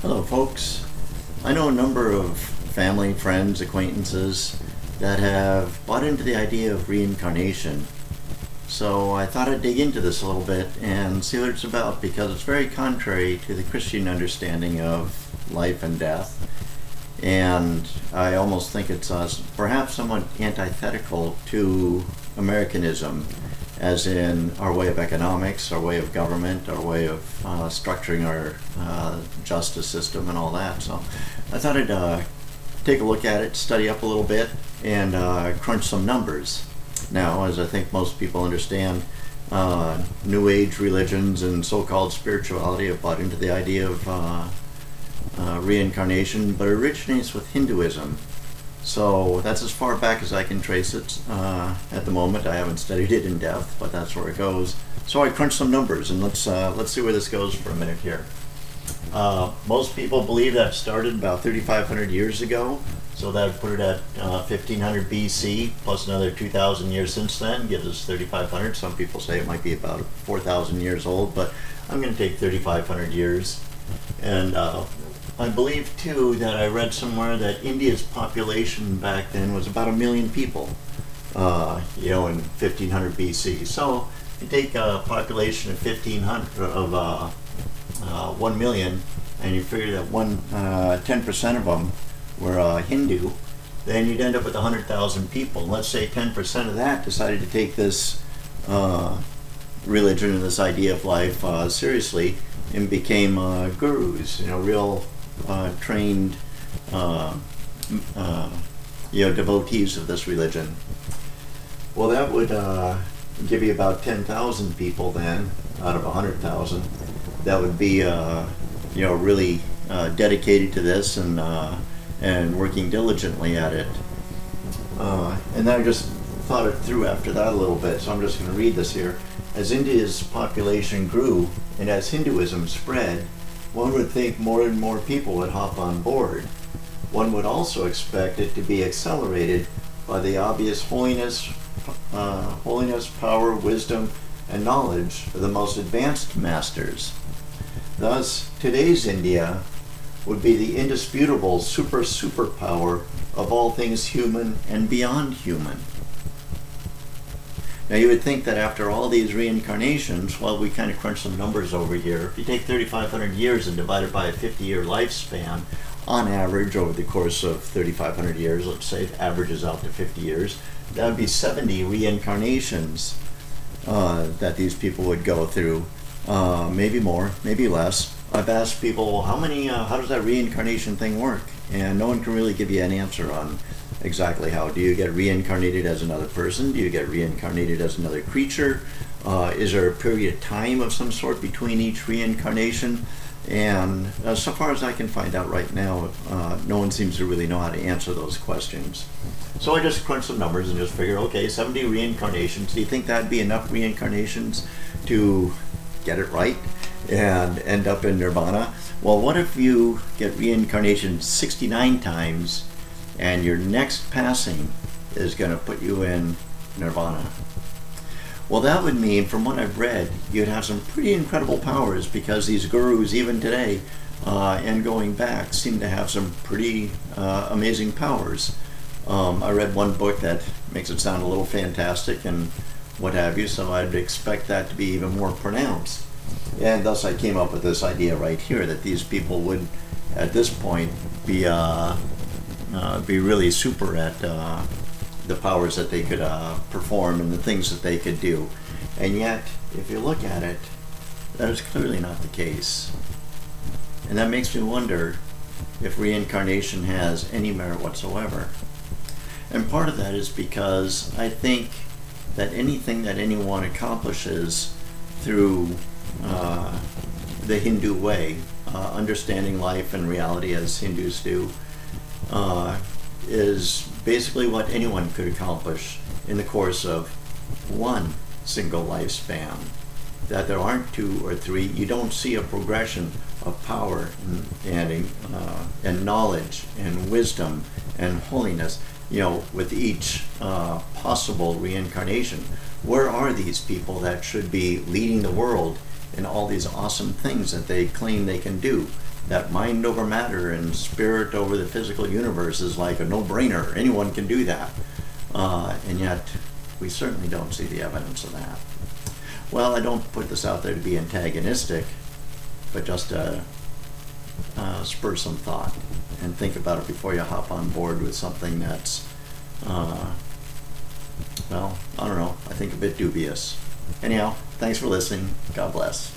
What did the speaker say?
Hello folks. I know a number of family, friends, acquaintances that have bought into the idea of reincarnation. So I thought I'd dig into this a little bit and see what it's about, because it's very contrary to the Christian understanding of life and death. And I almost think it's perhaps somewhat antithetical to Americanism, as in our way of economics, our way of government, our way of structuring our justice system and all that. So I thought I'd take a look at it, study up a little bit, and crunch some numbers. Now, as I think most people understand, New Age religions and so-called spirituality have bought into the idea of reincarnation, but it originates with Hinduism. So that's as far back as I can trace it at the moment. I haven't studied it in depth, but that's where it goes. So I crunched some numbers, and let's see where this goes for a minute here. Most people believe that started about 3,500 years ago, so that would put it at 1500 BC, plus another 2,000 years since then, gives us 3,500. Some people say it might be about 4,000 years old, but I'm going to take 3,500 years. And I believe too that I read somewhere that India's population back then was about 1 million people, in 1500 BC. So you take a population of 1 million, and you figure that 10% of them were Hindu, then you'd end up with 100,000 people. And let's say 10% of that decided to take this religion and this idea of life seriously and became gurus, real trained devotees of this religion. Well, that would give you about 10,000 people then out of 100,000 that would be really dedicated to this and working diligently at it. And then I just thought it through after that a little bit, so I'm just going to read this here. As India's population grew and as Hinduism spread, one would think more and more people would hop on board. One would also expect it to be accelerated by the obvious holiness, power, wisdom, and knowledge of the most advanced masters. Thus, today's India would be the indisputable superpower of all things human and beyond human. Now you would think that after all these reincarnations, well, we kind of crunch some numbers over here. If you take 3,500 years and divide it by a 50-year lifespan, on average over the course of 3,500 years, let's say it averages out to 50 years, that would be 70 reincarnations that these people would go through. Maybe more, maybe less. I've asked people, well, how does that reincarnation thing work? And no one can really give you an answer on exactly how. Do you get reincarnated as another person? Do you get reincarnated as another creature? Is there a period of time of some sort between each reincarnation? And so far as I can find out right now, no one seems to really know how to answer those questions. So I just crunched some numbers and just figured, okay, 70 reincarnations. Do you think that'd be enough reincarnations to get it right and end up in nirvana? Well, what if you get reincarnation 69 times and your next passing is going to put you in nirvana? Well, that would mean, from what I've read, you'd have some pretty incredible powers, because these gurus, even today, and going back, seem to have some pretty amazing powers. I read one book that makes it sound a little fantastic and what have you, so I'd expect that to be even more pronounced. And thus I came up with this idea right here, that these people would, at this point, be really super at the powers that they could perform and the things that they could do. And yet, if you look at it, that is clearly not the case. And that makes me wonder if reincarnation has any merit whatsoever. And part of that is because I think that anything that anyone accomplishes through the Hindu way, understanding life and reality as Hindus do, is basically what anyone could accomplish in the course of one single lifespan. That there aren't two or three. You don't see a progression of power and knowledge and wisdom and holiness, with each possible reincarnation. Where are these people that should be leading the world in all these awesome things that they claim they can do? that mind over matter and spirit over the physical universe is like a no-brainer. Anyone can do that. And yet, we certainly don't see the evidence of that. Well, I don't put this out there to be antagonistic, but just to spur some thought and think about it before you hop on board with something that's, well, I don't know, I think a bit dubious. Anyhow, thanks for listening. God bless.